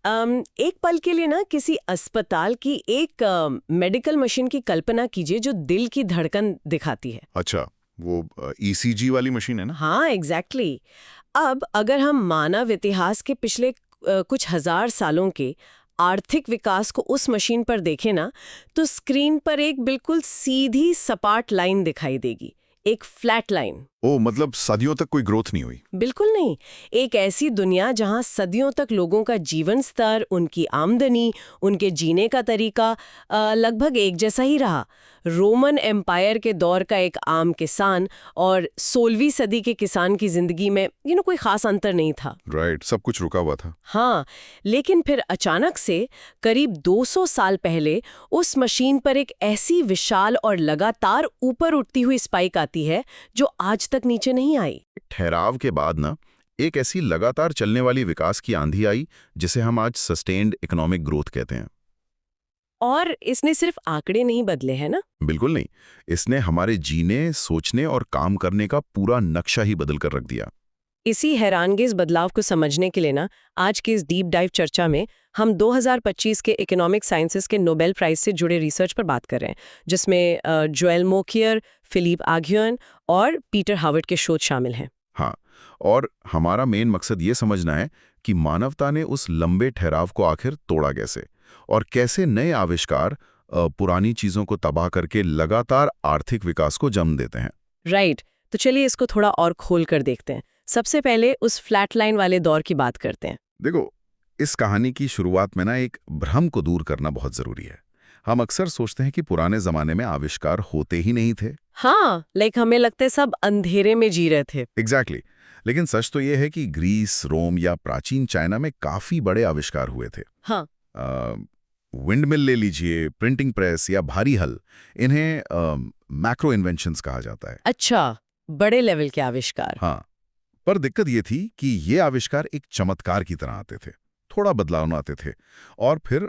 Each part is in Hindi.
एक पल के लिए ना किसी अस्पताल की एक मेडिकल मशीन की कल्पना कीजिए जो दिल की धड़कन दिखाती है। अच्छा, वो ईसीजी वाली मशीन है ना? हाँ, एग्जैक्टली। अब अगर हम मानव इतिहास के पिछले कुछ हजार सालों के आर्थिक विकास को उस मशीन पर देखें ना, तो स्क्रीन पर एक बिल्कुल सीधी सपाट लाइन दिखाई देगी, एक फ्लैट लाइन। ओ, मतलब सदियों तक कोई ग्रोथ नहीं हुई। बिल्कुल नहीं। एक ऐसी दुनिया जहां सदियों तक लोगों का जीवन स्तर, उनकी आमदनी, उनके जीने का तरीका लगभग एक जैसा ही रहा। रोमन एम्पायर के दौर का एक आम किसान और 16वीं सदी के किसान की जिंदगी में कोई खास अंतर नहीं था। राइट, सब कुछ रुका हुआ था। हाँ, लेकिन फिर अचानक से करीब 200 साल पहले उस मशीन पर एक ऐसी विशाल और लगातार ऊपर उठती हुई स्पाइक आती है जो आज तक नीचे नहीं आई। ठहराव के बाद ना एक ऐसी लगातार चलने वाली विकास की आंधी आई जिसे हम आज सस्टेन्ड इकोनॉमिक ग्रोथ कहते हैं। और इसने सिर्फ आंकड़े नहीं बदले हैं ना। बिल्कुल नहीं, इसने हमारे जीने, सोचने और काम करने का पूरा नक्शा ही बदल कर रख दिया। इसी हैरानगेज बदलाव को समझने के लिए ना आज की इस डीप डाइव चर्चा में हम 2025 के इकोनॉमिक साइंसेस के नोबेल प्राइज से जुड़े रिसर्च पर बात कर रहे हैं, जिसमें जोएल मोकियर, फिलिप आग्यून और पीटर हावर्ड के शोध शामिल हैं। हाँ, और हमारा मेन मकसद ये समझना है कि मानवता ने उस लंबे ठहराव को आखिर तोड़ा कैसे, और कैसे नए आविष्कार पुरानी चीजों को तबाह करके लगातार आर्थिक विकास को जन्म देते हैं। राइट, तो चलिए इसको थोड़ा और खोल कर देखते हैं। सबसे पहले उस फ्लैट लाइन वाले दौर की बात करते हैं। देखो, इस कहानी की शुरुआत में ना एक भ्रम को दूर करना बहुत जरूरी है। हम अक्सर सोचते हैं कि पुराने जमाने में आविष्कार होते ही नहीं थे। हाँ, लाइक हमें लगता है सब अंधेरे में जी रहे थे। एग्जैक्टली। लेकिन सच तो ये है कि ग्रीस, रोम या प्राचीन चाइना में काफी बड़े आविष्कार हुए थे। हाँ। विंडमिल ले लीजिए, प्रिंटिंग प्रेस या भारी हल, इन्हें मैक्रो इन्वेंशंस कहा जाता है। अच्छा, बड़े लेवल के आविष्कार। हाँ, पर दिक्कत ये थी कि ये आविष्कार एक चमत्कार की तरह आते थे, थोड़ा बदलाव आते थे, और फिर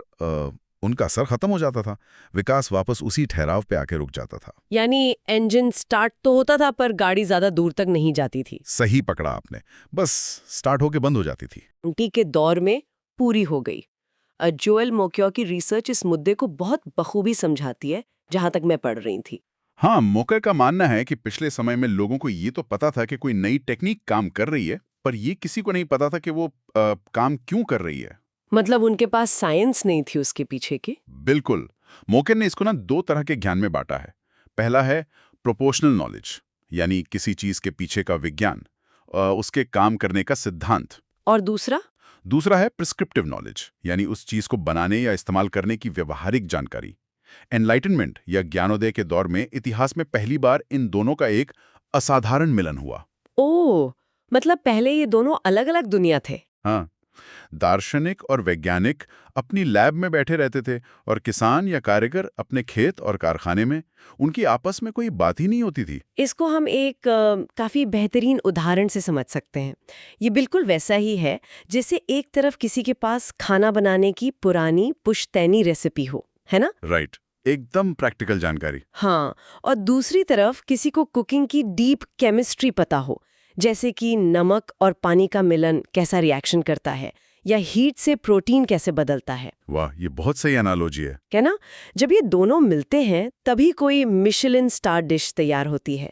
उनका असर खत्म हो जाता था। विकास वापस उसी ठहराव पे आके रुक जाता था। यानी इंजन स्टार्ट तो होता था पर गाड़ी ज्यादा दूर तक नहीं जाती थी। सही पकड़ा आपने, बस स्टार्ट होके बंद हो जाती थी। टी के दौर में पूरी हो गई। जोएल मोकियो की रिसर्च इस मुद्दे को बहुत बखूबी समझाती है, जहां तक मैं पढ़ रही थी। हाँ, मोकर का मानना है कि पिछले समय में लोगों को ये तो पता था कि कोई नई टेक्निक काम कर रही है, पर ये किसी को नहीं पता था कि वो काम क्यों कर रही है। मतलब उनके पास साइंस नहीं थी उसके पीछे की। बिल्कुल। मोकर ने इसको ना दो तरह के ज्ञान में बांटा है। पहला है प्रोपोर्शनल नॉलेज, यानी किसी चीज के पीछे का विज्ञान, उसके काम करने का सिद्धांत। और दूसरा? दूसरा है प्रिस्क्रिप्टिव नॉलेज, यानी उस चीज को बनाने या इस्तेमाल करने की व्यवहारिक जानकारी। एनलाइटनमेंट या ज्ञानोदय के दौर में इतिहास में पहली बार इन दोनों का एक असाधारण मिलन हुआ। ओह, मतलब पहले ये दोनों अलग-अलग दुनिया थे। हाँ, दार्शनिक और वैज्ञानिक अपनी लैब में बैठे रहते थे और किसान या कारीगर अपने खेत और कारखाने में। उनकी आपस में कोई बात ही नहीं होती थी। इसको हम एक काफी बेहतरीन उदाहरण से समझ सकते हैं। ये बिल्कुल वैसा ही है जैसे एक तरफ किसी के पास खाना बनाने की पुरानी पुश्तैनी रेसिपी हो, है ना? राइट, एकदम प्रैक्टिकल जानकारी। हाँ, और दूसरी तरफ किसी को कुकिंग की डीप केमिस्ट्री पता हो, जैसे कि नमक और पानी का मिलन कैसा रिएक्शन करता है या हीट से प्रोटीन कैसे बदलता है। वाह, ये बहुत सही एनालॉजी है। क्या ना? जब ये दोनों मिलते हैं तभी कोई मिशेलिन स्टार डिश तैयार होती है।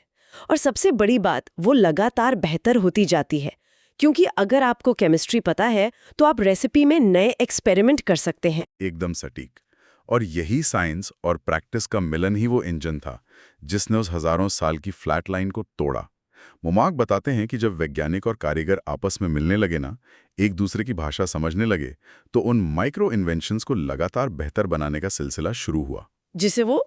और सबसे बड़ी बात, वो लगातार बेहतर होती जाती है, क्योंकि अगर आपको केमिस्ट्री पता है तो आप रेसिपी में नए एक्सपेरिमेंट कर सकते हैं। एकदम सटीक। और यही साइंस और प्रैक्टिस का मिलन ही वो इंजन था जिसने उस हजारों साल की फ्लैट लाइन को तोड़ा। मुमाक बताते हैं कि जब वैज्ञानिक और कारीगर आपस में मिलने लगे ना, एक दूसरे की भाषा समझने लगे, तो उन माइक्रो इन्वेंशंस को लगातार बेहतर बनाने का सिलसिला शुरू हुआ, जिसे वो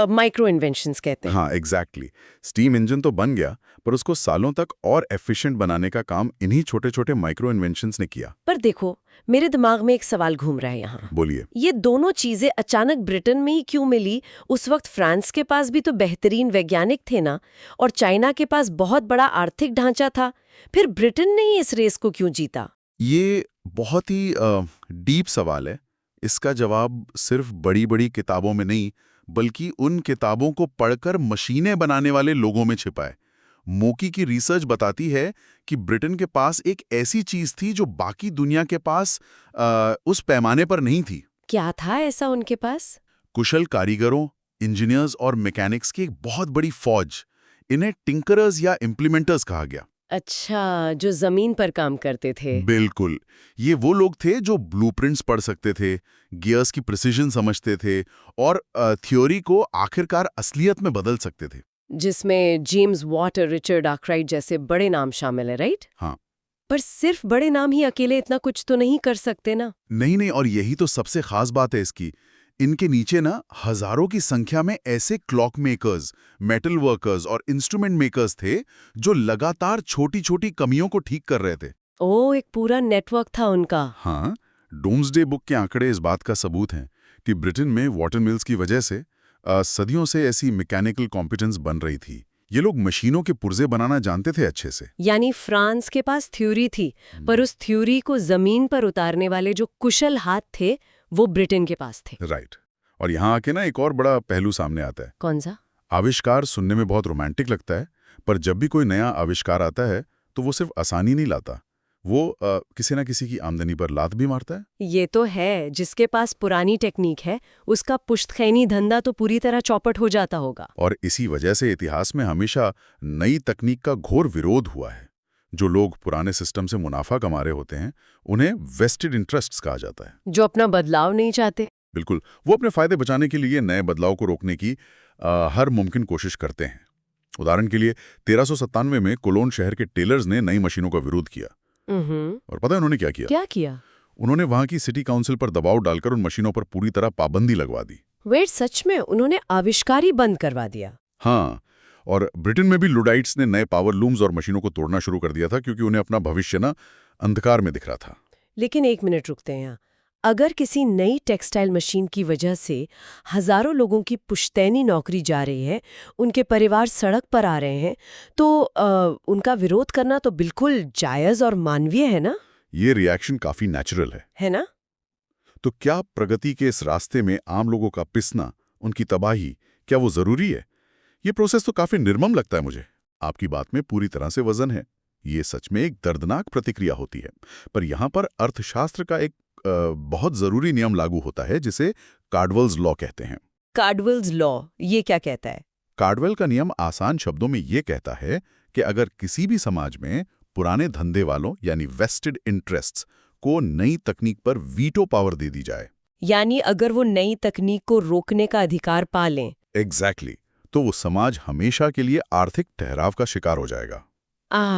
माइक्रो इन्वेंशंस कहते हैं। हाँ, एग्जैक्टली। स्टीम इंजन तो बन गया, पर उसको सालों तक और एफिशिएंट बनाने का काम इन्हीं छोटे छोटे माइक्रो इन्वेंशंस ने किया। पर देखो, मेरे दिमाग में एक सवाल घूम रहा है यहाँ। बोलिए। ये दोनों चीजें अचानक ब्रिटेन में ही क्यों मिली? उस वक्त फ्रांस के पास भी तो बेहतरीन वैज्ञानिक थे ना, और चाइना के पास बहुत बड़ा आर्थिक ढांचा था। फिर ब्रिटेन ने ही इस रेस को क्यों जीता? ये बहुत ही डीप सवाल है। इसका जवाब सिर्फ बड़ी बड़ी किताबों में नहीं, बल्कि उन किताबों को पढ़कर मशीनें बनाने वाले लोगों में छिपा है। मोकी की रिसर्च बताती है कि ब्रिटेन के पास एक ऐसी चीज थी जो बाकी दुनिया के पास उस पैमाने पर नहीं थी। क्या था ऐसा उनके पास? कुशल कारीगरों, इंजीनियर्स और मैकेनिक्स की एक बहुत बड़ी फौज। इन्हें टिंकरर्स या इम्प्लीमेंटर्स कहा गया। अच्छा, जो जमीन पर काम करते थे। बिल्कुल। ये वो लोग थे जो ब्लूप्रिंट्स पढ़ सकते थे, गियर्स की प्रिसिजन समझते थे और थ्योरी को आखिरकार असलियत में बदल सकते थे। जिसमें जेम्स वॉट और रिचर्ड आर्कराइट जैसे बड़े नाम शामिल है, राइट? हाँ। पर सिर्फ बड़े नाम ही अकेले इतना कुछ तो नहीं कर सकते ना। नहीं, और यही तो सबसे खास बात है इसकी। इनके नीचे ना हजारों की संख्या में ऐसे क्लॉक मेकर्स, मेटल वर्कर्स और इंस्ट्रूमेंट मेकर्स थे जो लगातार छोटी-छोटी कमियों को ठीक कर रहे थे। ओ, एक पूरा नेटवर्क था उनका। हाँ, डूम्सडे बुक के आंकड़े इस बात का सबूत हैं कि ब्रिटेन में वाटर मिल्स की वजह से सदियों से ऐसी मैकेनिकल कॉम्पिटेंस बन रही थी। ये लोग मशीनों के पुर्जे बनाना जानते थे अच्छे से। यानी फ्रांस के पास थ्योरी थी, पर उस थ्योरी को जमीन पर उतारने वाले जो कुशल हाथ थे वो ब्रिटेन के पास थे। राइट। और यहाँ आके ना एक और बड़ा पहलू सामने आता है। कौन सा? आविष्कार सुनने में बहुत रोमांटिक लगता है, पर जब भी कोई नया आविष्कार आता है तो वो सिर्फ आसानी नहीं लाता, वो किसी ना किसी की आमदनी पर लात भी मारता है। ये तो है, जिसके पास पुरानी टेक्निक है उसका पुश्तखैनी धंधा तो पूरी तरह चौपट हो जाता होगा। और इसी वजह से इतिहास में हमेशा नई तकनीक का घोर विरोध हुआ है। जो लोग पुराने सिस्टम से मुनाफा कमा रहे होते हैं उन्हें वेस्टेड इंटरेस्ट्स कहा जाता है। जो अपना बदलाव नहीं चाहते। बिल्कुल, वो अपने फायदे बचाने के लिए नए बदलाव को रोकने की हर मुमकिन कोशिश करते हैं। उदाहरण के लिए 1397 में कोलोन शहर के टेलर्स ने नई मशीनों का विरोध किया। और पता है उन्होंने क्या किया? क्या किया? उन्होंने वहां की सिटी काउंसिल पर दबाव डालकर उन मशीनों पर पूरी तरह पाबंदी लगवा दी। वेट, सच में उन्होंने आविष्कार ही बंद करवा दिया? हाँ, और ब्रिटेन में भी लुडाइट्स ने नए पावर लूम्स और मशीनों को तोड़ना शुरू कर दिया था, क्योंकि उन्हें अपना भविष्य ना अंधकार में दिख रहा था। लेकिन एक मिनट रुकते हैं यहाँ। अगर किसी नई टेक्सटाइल मशीन की वजह से हजारों लोगों की पुश्तैनी नौकरी जा रही है, उनके परिवार सड़क पर आ रहे हैं, तो उनका विरोध करना तो बिल्कुल जायज और मानवीय है ना? ये रिएक्शन काफी नेचुरल है ना? तो क्या प्रगति के इस रास्ते में आम लोगों का पिसना, उनकी तबाही, क्या वो जरूरी है? ये प्रोसेस तो काफी निर्मम लगता है मुझे। आपकी बात में पूरी तरह से वजन है। ये सच में एक दर्दनाक प्रतिक्रिया होती है। पर यहाँ पर अर्थशास्त्र का एक बहुत जरूरी नियम लागू होता है, जिसे कार्डवेल्स लॉ कहते हैं। कार्डवेल्स लॉ, ये क्या कहता है? कार्डवेल का नियम आसान शब्दों में ये कहता है कि अगर किसी भी समाज में पुराने धंधे वालों यानी वेस्टेड इंटरेस्ट्स को नई तकनीक पर वीटो पावर दे दी जाए, यानी अगर वो नई तकनीक को रोकने का अधिकार पा लें। एग्जैक्टली, तो वो समाज हमेशा के लिए आर्थिक ठहराव का शिकार हो जाएगा।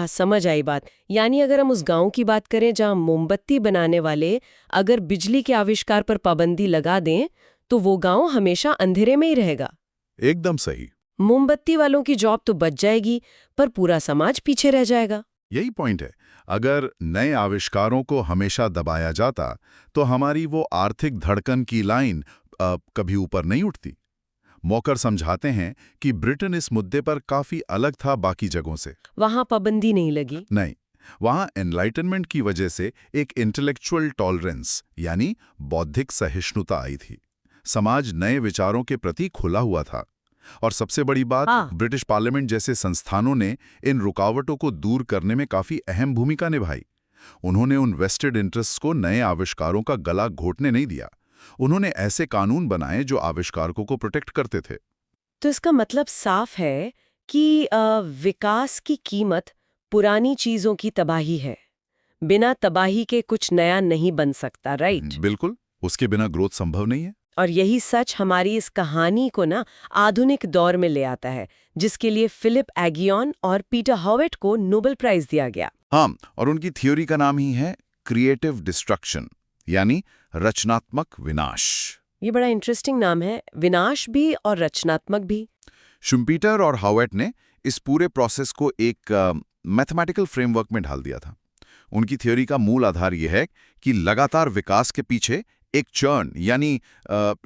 समझ आई बात। यानी अगर हम उस गांव की बात करें जहां मोमबत्ती बनाने वाले अगर बिजली के आविष्कार पर पाबंदी लगा दें, तो वो गांव हमेशा अंधेरे में ही रहेगा। एकदम सही। मोमबत्ती वालों की जॉब तो बच जाएगी, पर पूरा समाज पीछे रह जाएगा। यही पॉइंट है। अगर नए आविष्कारों को हमेशा दबाया जाता तो हमारी वो आर्थिक धड़कन की लाइन कभी ऊपर नहीं उठती। मौकर समझाते हैं कि ब्रिटेन इस मुद्दे पर काफी अलग था बाकी जगहों से। वहां पाबंदी नहीं लगी? नहीं, वहां एनलाइटनमेंट की वजह से एक इंटेलेक्चुअल टॉलरेंस यानी बौद्धिक सहिष्णुता आई थी। समाज नए विचारों के प्रति खुला हुआ था। और सबसे बड़ी बात, ब्रिटिश पार्लियामेंट जैसे संस्थानों ने इन रुकावटों को दूर करने में काफी अहम भूमिका निभाई। उन्होंने उन वेस्टेड इंटरेस्ट्स को नए आविष्कारों का गला घोटने नहीं दिया। उन्होंने ऐसे कानून बनाए जो आविष्कारकों को प्रोटेक्ट करते थे। तो इसका मतलब साफ है कि विकास की कीमत पुरानी चीजों की तबाही है। बिना तबाही के कुछ नया नहीं बन सकता, राइट? बिल्कुल, उसके बिना ग्रोथ संभव नहीं है। और यही सच हमारी इस कहानी को ना आधुनिक दौर में ले आता है, जिसके लिए फिलिप एगियन और पीटर हॉवेट को नोबेल प्राइज दिया गया। हाँ, और उनकी थ्योरी का नाम ही है क्रिएटिव डिस्ट्रक्शन, यानी रचनात्मक विनाश। ये बड़ा इंटरेस्टिंग नाम है, विनाश भी और रचनात्मक भी। शुम्पीटर और हॉवेट ने इस पूरे प्रोसेस को एक मैथमेटिकल फ्रेमवर्क में ढाल दिया था। उनकी थ्योरी का मूल आधार यह है कि लगातार विकास के पीछे एक चर्न यानी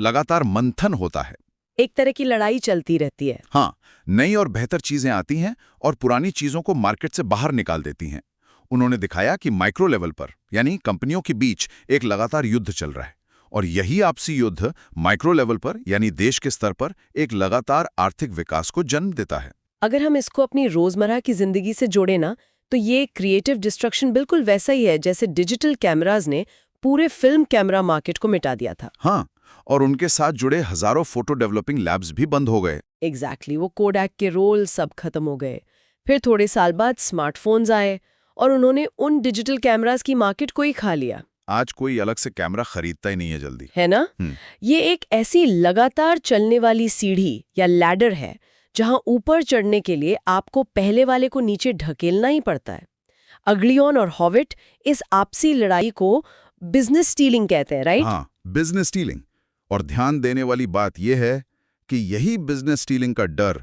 लगातार मंथन होता है। एक तरह की लड़ाई चलती रहती है। हाँ, नई और बेहतर चीजें आती हैं और पुरानी चीजों को मार्केट से बाहर निकाल देती हैं। उन्होंने दिखाया कि माइक्रो लेवल पर यानी कंपनियों के बीच एक लगातार युद्ध चल रहा है, और यही आपसी युद्ध माइक्रो लेवल पर यानी देश के स्तर पर एक लगातार आर्थिक विकास को जन्म देता है। अगर हम इसको अपनी रोजमर्रा की जिंदगी से जोड़े ना, तो ये क्रिएटिव डिस्ट्रक्शन बिल्कुल वैसा ही है जैसे डिजिटल कैमराज ने पूरे फिल्म कैमरा मार्केट को मिटा दिया था। हाँ, और उनके साथ जुड़े हजारों फोटो डेवलपिंग लैब्स भी बंद हो गए। एग्जैक्टली, वो कोडैक के रोल सब खत्म हो गए। फिर थोड़े साल बाद स्मार्टफोन्स आए और उन्होंने उन डिजिटल कैमरास की मार्केट को ही खा लिया। आज कोई अलग से कैमरा खरीदता ही नहीं है जल्दी। है ना? ये एक ऐसी लगातार चलने वाली सीढ़ी या लैडर है जहां ऊपर चढ़ने के लिए आपको पहले वाले को नीचे ढकेलना ही पड़ता है। अग्लियोन और हॉविट इस आपसी लड़ाई को बिजनेस स्टीलिंग कहते हैं, राइट? हाँ, बिजनेस स्टीलिंग। और ध्यान देने वाली बात यह है कि यही बिजनेस स्टीलिंग का डर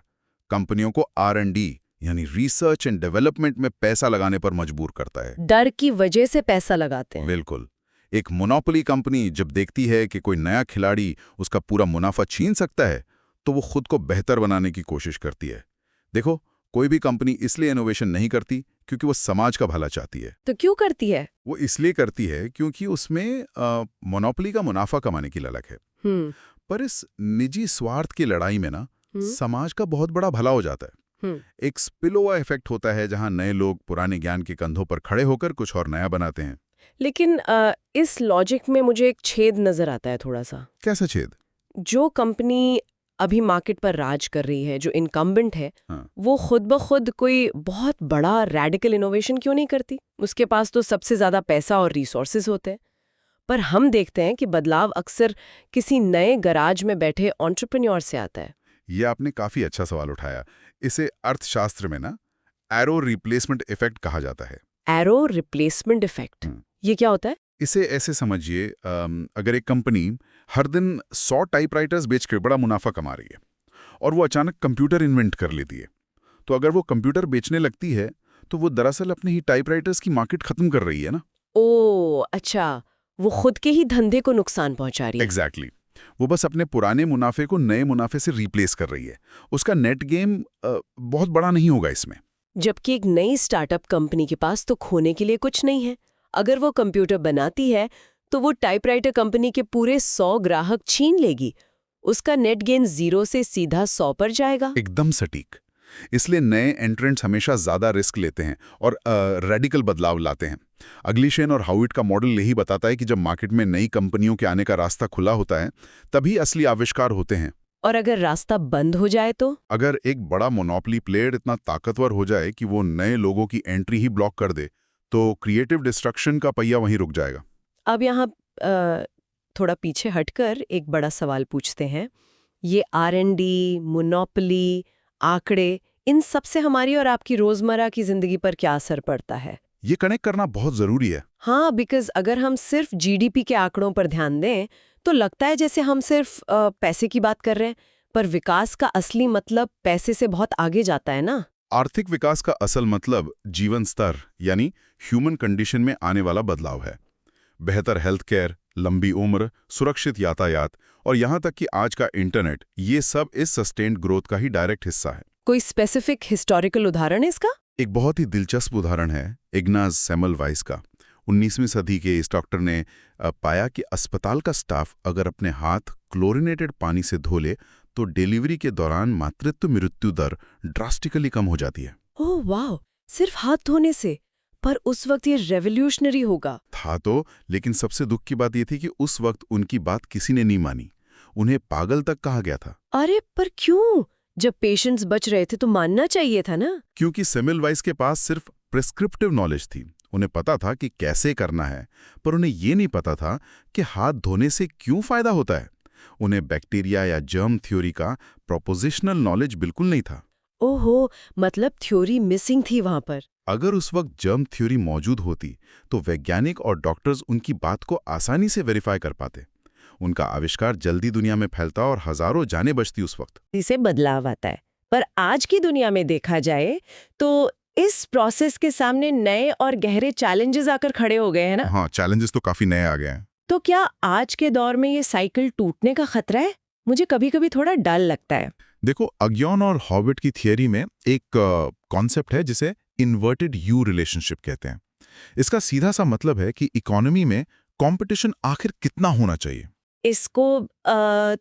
कंपनियों को R&D यानी रिसर्च एंड डेवलपमेंट में पैसा लगाने पर मजबूर करता है। डर की वजह से पैसा लगाते हैं। बिल्कुल। एक मोनोपोली कंपनी जब देखती है कि कोई नया खिलाड़ी उसका पूरा मुनाफा छीन सकता है, तो वो खुद को बेहतर बनाने की कोशिश करती है। देखो, कोई भी कंपनी इसलिए इनोवेशन नहीं करती क्योंकि वो समाज का भला चाहती है। तो क्यों करती है? वो इसलिए करती है क्योंकि उसमें मोनोपोली का मुनाफा कमाने की ललक है। पर इस निजी स्वार्थ की लड़ाई में ना समाज का बहुत बड़ा भला हो जाता है। एक स्पिलओवर इफेक्ट होता है जहां नए लोग पुराने ज्ञान के कंधों पर खड़े होकर कुछ और नया बनाते हैं। लेकिन इस लॉजिक में मुझे एक छेद नजर आता है थोड़ा सा। कैसा छेद? जो कंपनी अभी मार्केट पर राज कर रही है, जो इनकम्बेंट है, हाँ। वो खुद ब खुद कोई बहुत बड़ा रेडिकल इनोवेशन क्यों नहीं करती? उसके पास तो सबसे ज्यादा पैसा और रिसोर्सेज होते हैं। पर हम देखते हैं कि बदलाव अक्सर किसी नए गराज में बैठे एंटरप्रेन्योर से आता है। ये आपने काफी अच्छा सवाल उठाया। इसे अर्थशास्त्र में ना एरो रिप्लेसमेंट इफेक्ट कहा जाता है। एरो रिप्लेसमेंट इफेक्ट, ये क्या होता है? इसे ऐसे समझिए, अगर एक कंपनी हर दिन 100 टाइपराइटर्स बेचकर बड़ा मुनाफा कमा रही है और वो अचानक कंप्यूटर इन्वेंट कर लेती है, तो अगर वो कंप्यूटर बेचने लगती है तो वो दरअसल अपने ही टाइपराइटर्स की मार्केट खत्म कर रही है ना। ओह अच्छा, वो खुद के ही धंधे को नुकसान पहुंचा रही है। एग्जैक्टली। वो बस अपने पुराने मुनाफे को नए मुनाफे से रिप्लेस कर रही है। उसका नेट गेम बहुत बड़ा नहीं होगा इसमें। जबकि एक नई स्टार्टअप कंपनी के पास तो खोने के लिए कुछ नहीं है। अगर वो कंप्यूटर बनाती है तो वो टाइपराइटर कंपनी के पूरे 100 ग्राहक छीन लेगी। उसका नेट गेन 0 से सीधा 100 पर जाएगा। एकदम सटीक। इसलिए नए एंट्रेंट्स हमेशा ज्यादा रिस्क लेते हैं और रेडिकल बदलाव लाते हैं। अग्लीशेन और हाउइट का मॉडल यही बताता है कि जब मार्केट में नई कंपनियों के आने का रास्ता खुला होता है, तभी असली आविष्कार होते हैं। और अगर रास्ता बंद हो जाए तो? अगर एक बड़ा मोनोपोली प्लेयर इतना ताकतवर हो जाए कि वो नए लोगों की एंट्री ही ब्लॉक कर दे, तो क्रिएटिव डिस्ट्रक्शन का पहिया वहीं रुक जाएगा। अब यहाँ थोड़ा पीछे हटकर एक बड़ा सवाल पूछते हैं। ये R&D, मोनोपोली, आंकड़े, इन सब से हमारी और आपकी रोजमर्रा की जिंदगी पर क्या असर पड़ता है? ये कनेक्ट करना बहुत जरूरी है। हाँ, बिकॉज अगर हम सिर्फ GDP के आंकड़ों पर ध्यान दें तो लगता है जैसे हम सिर्फ पैसे की बात कर रहे हैं, पर विकास का असली मतलब पैसे से बहुत आगे जाता है ना। आर्थिक विकास का असल मतलब जीवन स्तर यानी ह्यूमन कंडीशन में आने वाला बदलाव है। बेहतर हेल्थ केयर, लंबी उम्र, सुरक्षित यातायात और यहाँ तक कि आज का इंटरनेट, ये सब इस सस्टेन्ड ग्रोथ का ही डायरेक्ट हिस्सा है। कोई स्पेसिफिक हिस्टोरिकल उदाहरण है इसका? एक बहुत ही दिलचस्प उदाहरण है इग्नाज सेमलवाइस का। 19वीं सदी के इस डॉक्टर ने पाया कि अस्पताल का स्टाफ अगर अपने हाथ क्लोरिनेटेड पानी से धो ले तो डिलीवरी के दौरान मातृत्व मृत्यु दर ड्रास्टिकली कम हो जाती है। ओह वाह, सिर्फ हाथ धोने से? पर उस वक्त ये रेवोल्यूशनरी होगा था तो, लेकिन सबसे दुख की बात ये थी कि उस वक्त उनकी बात किसी ने नहीं मानी। उन्हें पागल तक कहा गया था। अरे पर क्यों? जब पेशेंट्स बच रहे थे तो मानना चाहिए था ना। क्योंकि सेमलवाइस के पास सिर्फ प्रिस्क्रिप्टिव नॉलेज थी। उन्हें पता था कि कैसे करना है, पर उन्हें ये नहीं पता था कि हाथ धोने से क्यों फायदा होता है। उन्हें बैक्टीरिया या जर्म थ्योरी का प्रोपोजिशनल नॉलेज बिल्कुल नहीं था। ओहो, मतलब थ्योरी मिसिंग थी वहां पर। अगर उस वक्त जर्म थ्योरी मौजूद होती तो वैज्ञानिक और डॉक्टर्स उनकी बात को आसानी से वेरीफाई कर पाते। उनका आविष्कार जल्दी दुनिया में फैलता और हजारों जानें बचती उस वक्त। इसे बदलाव आता है। पर आज की दुनिया में देखा जाए तो इस प्रोसेस के सामने नए और गहरे चैलेंजेस आकर खड़े हो गए हैं ना। हाँ, चैलेंजेस तो काफी नए आ गए हैं। तो क्या आज के दौर में ये साइकिल टूटने का खतरा है? मुझे कभी कभी थोड़ा डर लगता है। देखो, अग्योन और हॉविट की थियरी में एक कॉन्सेप्ट है जिसे इन्वर्टेड यू रिलेशनशिप कहते हैं। इसका सीधा सा मतलब है कि इकोनॉमी में कंपटीशन आखिर कितना होना चाहिए। इसको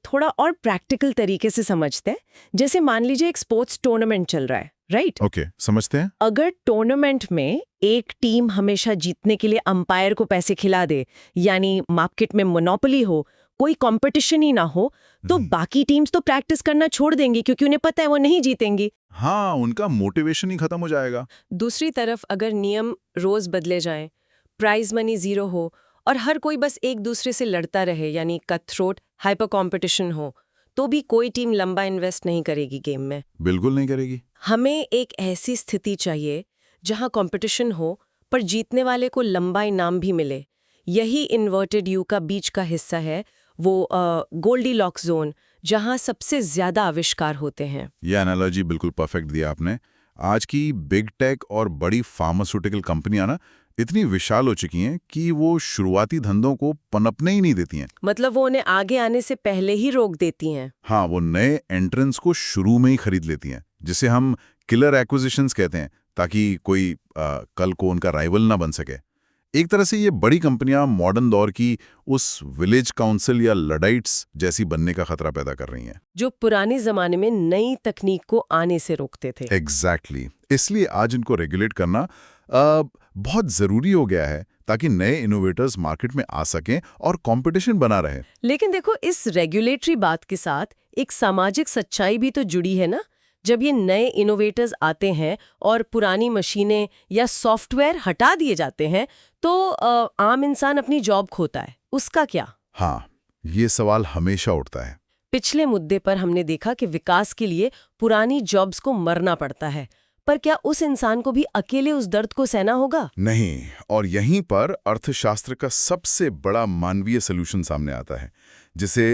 थोड़ा और प्रैक्टिकल तरीके से समझते हैं। जैसे मान लीजिए एक स्पोर्ट्स टूर्नामेंट चल रहा है, राइट? ओके, समझते हैं। अगर टूर्नामेंट में एक टीम हमेशा जीतने के लिए अंपायर को पैसे खिला दे, यानी मार्केट में मोनोपोली हो, कोई कंपटीशन ही ना हो, तो बाकी टीम्स तो प्रैक्टिस करना छोड़ देंगी क्योंकि उन्हें पता है वो नहीं जीतेंगी। हाँ, उनका मोटिवेशन ही खत्म हो जाएगा। दूसरी तरफ अगर नियम रोज बदले जाएं, प्राइज मनी जीरो हो और हर कोई बस एक दूसरे से लड़ता रहे, यानी कट थ्रोट हाइपर कंपटीशन हो, तो भी कोई टीम लंबा इन्वेस्ट नहीं करेगी गेम में। बिल्कुल नहीं करेगी। हमें एक ऐसी स्थिति चाहिए जहां कंपटीशन हो पर जीतने वाले को लंबा इनाम भी मिले। यही इन्वर्टेड यू का बीच का हिस्सा है, वो गोल्डीलॉक्स जोन, जहां सबसे ज्यादा आविष्कार होते हैं। यह एनालॉजी बिल्कुल परफेक्ट दिया आपने। आज की बिग टेक और बड़ी फार्मास्यूटिकल कंपनियां ना इतनी विशाल हो चुकी हैं कि वो शुरुआती धंधों को पनपने ही नहीं देती हैं। मतलब वो उन्हें आगे आने से पहले ही रोक देती हैं। हाँ, वो नए एंट्रेंस को शुरू में ही खरीद लेती हैं, जिसे हम किलर एक्विजिशंस कहते हैं, ताकि कोई कल को उनका राइवल ना बन सके। एक तरह से ये बड़ी कंपनियां मॉडर्न दौर की उस विलेज काउंसिल या लडाइट्स जैसी बनने का खतरा पैदा कर रही हैं, जो पुराने जमाने में नई तकनीक को आने से रोकते थे। एग्जैक्टली। इसलिए आज इनको रेगुलेट करना बहुत जरूरी हो गया है, ताकि नए इनोवेटर्स मार्केट में आ सकें और कंपटीशन बना रहे। लेकिन देखो, इस रेगुलेटरी बात के साथ एक सामाजिक सच्चाई भी तो जुड़ी है ना। जब ये नए इनोवेटर्स आते हैं और पुरानी मशीनें या सॉफ्टवेयर हटा दिए जाते हैं, तो आम इंसान अपनी जॉब खोता है। उसका क्या? हाँ, ये सवाल हमेशा उठता है। पिछले मुद्दे पर हमने देखा कि विकास के लिए पुरानी जॉब्स को मरना पड़ता है, पर क्या उस इंसान को भी अकेले उस दर्द को सहना होगा? नहीं, और यहीं पर अर्थशास्त्र का सबसे बड़ा मानवीय सॉल्यूशन सामने आता है, जिसे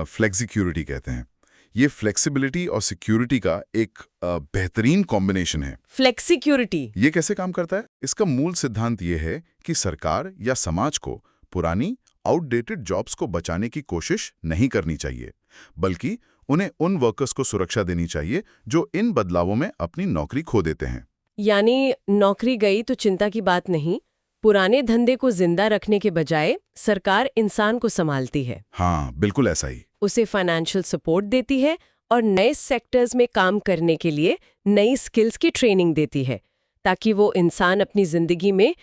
फ्लेक्सिक्यूरिटी कहते हैं। ये फ्लेक्सिबिलिटी और सिक्योरिटी का एक बेहतरीन कॉम्बिनेशन है। फ्लेक्सिक्यूरिटी ये कैसे काम करता है? इसका मूल सिद्धांत ये है कि सरकार या समाज को पुरानी आउटडेटेड जॉब्स को बचाने की कोशिश नहीं करनी चाहिए, बल्कि उन्हें उन वर्कर्स को सुरक्षा देनी चाहिए जो इन बदलावों में अपनी नौकरी खो देते हैं। यानी नौकरी गई तो चिंता की बात नहीं, पुराने धंधे को जिंदा रखने के बजाय सरकार इंसान को संभालती है। हाँ, बिल्कुल ऐसा ही। उसे फाइनेंशियल सपोर्ट देती है और नए सेक्टर्स में काम करने के लिए नई स्किल्स की ट्रेनिंग देती है, ताकि वो इंसान अपनी जिंदगी में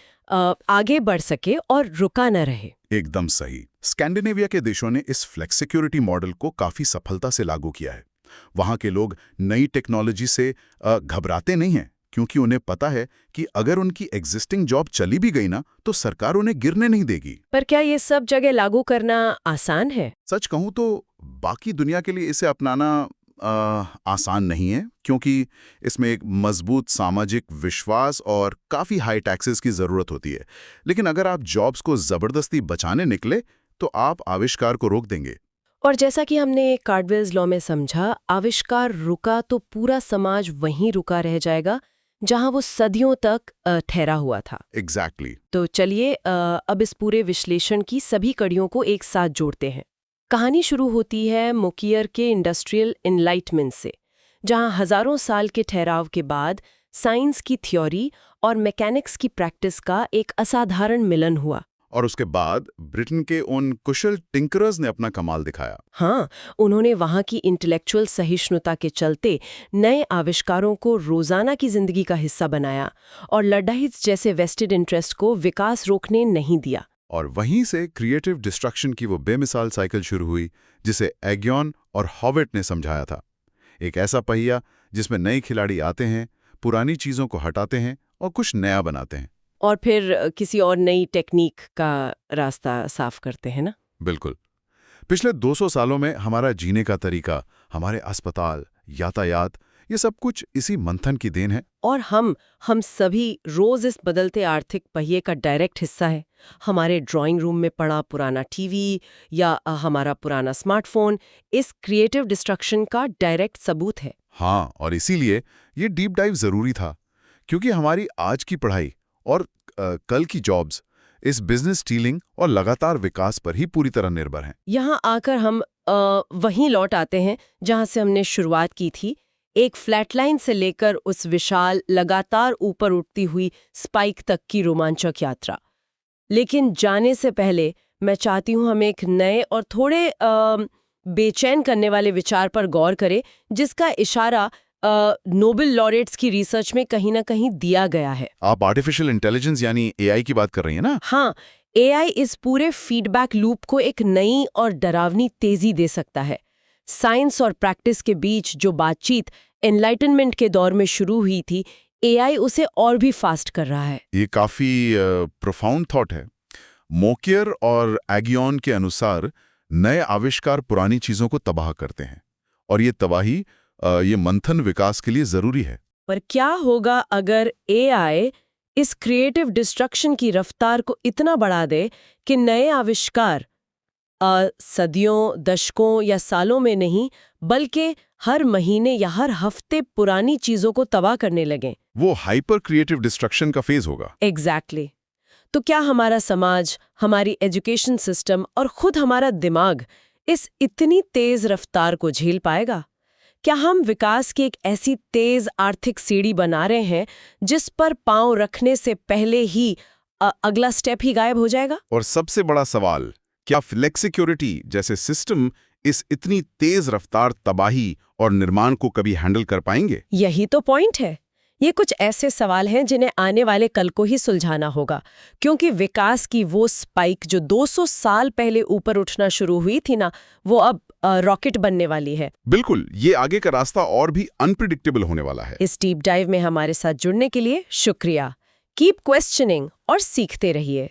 आगे बढ़ सके और रुका न रहे। एकदम सही। स्कैंडिनेविया के देशों ने इस फ्लेक्सिक्यूरिटी मॉडल को काफी सफलता से लागू किया है। वहां के लोग नई टेक्नोलॉजी से घबराते नहीं हैं, क्योंकि उन्हें पता है कि अगर उनकी एग्जिस्टिंग जॉब चली भी गई ना, तो सरकार उन्हें गिरने नहीं देगी। पर क्या ये सब जगह लागू करना आसान है? सच कहूं तो बाकी दुनिया के लिए इसे अपनाना आसान नहीं है, क्योंकि इसमें एक मजबूत सामाजिक विश्वास और काफ़ी हाई टैक्सेस की ज़रूरत होती है। लेकिन अगर आप जॉब्स को ज़बरदस्ती बचाने निकले, तो आप आविष्कार को रोक देंगे। और जैसा कि हमने कार्डवेल्स लॉ में समझा, आविष्कार रुका तो पूरा समाज वहीं रुका रह जाएगा जहां वो सदियों तक ठहरा हुआ था। एग्जैक्टली। तो चलिए अब इस पूरे विश्लेषण की सभी कड़ियों को एक साथ जोड़ते हैं। कहानी शुरू होती है मोकियर के इंडस्ट्रियल एनलाइटमेंट से, जहां हजारों साल के ठहराव के बाद साइंस की थ्योरी और मैकेनिक्स की प्रैक्टिस का एक असाधारण मिलन हुआ। और उसके बाद ब्रिटेन के उन कुशल टिंकरर्स ने अपना कमाल दिखाया। हाँ, उन्होंने वहाँ की इंटेलेक्चुअल सहिष्णुता के चलते नए आविष्कारों को रोजाना की जिंदगी का हिस्सा बनाया और लडाइट्स जैसे वेस्टेड इंटरेस्ट को विकास रोकने नहीं दिया। और वहीं से क्रिएटिव डिस्ट्रक्शन की वो बेमिसाल साइकिल शुरू हुई, जिसे एग्योन और हॉवेट ने समझाया था। एक ऐसा पहिया जिसमें नए खिलाड़ी आते हैं, पुरानी चीज़ों को हटाते हैं और कुछ नया बनाते हैं, और फिर किसी और नई टेक्निक का रास्ता साफ करते हैं ना। बिल्कुल। पिछले 200 सालों में हमारा जीने का तरीका, हमारे अस्पताल, यातायात, ये सब कुछ इसी मंथन की देन है। और हम सभी रोज इस बदलते आर्थिक पहिए का डायरेक्ट हिस्सा है। हमारे ड्राइंग रूम में पड़ा पुराना टीवी या हमारा पुराना स्मार्टफोन इस क्रिएटिव डिस्ट्रक्शन का डायरेक्ट सबूत है। हाँ, और इसीलिए ये डीप डाइव जरूरी था, क्योंकि हमारी आज की पढ़ाई और कल की जॉब्स इस बिजनेस स्टीलिंग और लगातार विकास पर ही पूरी तरह निर्भर हैं। यहाँ आकर हम वहीं लौट आते हैं जहाँ से हमने शुरुआत की थी, एक फ्लैटलाइन से लेकर उस विशाल लगातार ऊपर उठती हुई स्पाइक तक की रोमांचक यात्रा। लेकिन जाने से पहले मैं चाहती हूँ हम एक नए और थोड़े बेचैन करने वाले विचार पर गौर करें, जिसका इशारा नोबेल लॉरेट्स की रिसर्च में कहीं ना कहीं दिया गया है। आप आर्टिफिशियल इंटेलिजेंस यानी एआई की बात कर रही हैं ना? हाँ, एआई इस पूरे फीडबैक लूप को एक नई और डरावनी तेजी दे सकता है। साइंस और प्रैक्टिस के बीच जो बातचीत एनलाइटनमेंट के दौर में शुरू हुई थी, एआई उसे और भी फास्ट कर रहा है। ये काफी प्रोफाउंड थॉट है। मोकियर और एगियन के अनुसार नए आविष्कार पुरानी चीजों को तबाह करते हैं, और ये तबाही ये मंथन विकास के लिए जरूरी है। पर क्या होगा अगर एआई इस क्रिएटिव डिस्ट्रक्शन की रफ्तार को इतना बढ़ा दे कि नए आविष्कार सदियों, दशकों या सालों में नहीं, बल्कि हर महीने या हर हफ्ते पुरानी चीजों को तबाह करने लगें? वो हाइपर क्रिएटिव डिस्ट्रक्शन का फेज होगा। एग्जैक्टली। तो क्या हमारा समाज, हमारी एजुकेशन सिस्टम और खुद हमारा दिमाग इस इतनी तेज रफ्तार को झेल पाएगा? क्या हम विकास की एक ऐसी तेज आर्थिक सीढ़ी बना रहे हैं जिस पर पांव रखने से पहले ही अगला स्टेप ही गायब हो जाएगा? और सबसे बड़ा सवाल, क्या फ्लेक्सिक्योरिटी जैसे सिस्टम इस इतनी तेज रफ्तार तबाही और निर्माण को कभी हैंडल कर पाएंगे? यही तो पॉइंट है। ये कुछ ऐसे सवाल हैं जिन्हें आने वाले कल को ही सुलझाना होगा, क्योंकि विकास की वो स्पाइक जो 200 साल पहले ऊपर उठना शुरू हुई थी ना, वो अब रॉकेट बनने वाली है। बिल्कुल, ये आगे का रास्ता और भी अनप्रिडिक्टेबल होने वाला है। इस डीप डाइव में हमारे साथ जुड़ने के लिए शुक्रिया। कीप क्वेश्चनिंग और सीखते रहिए।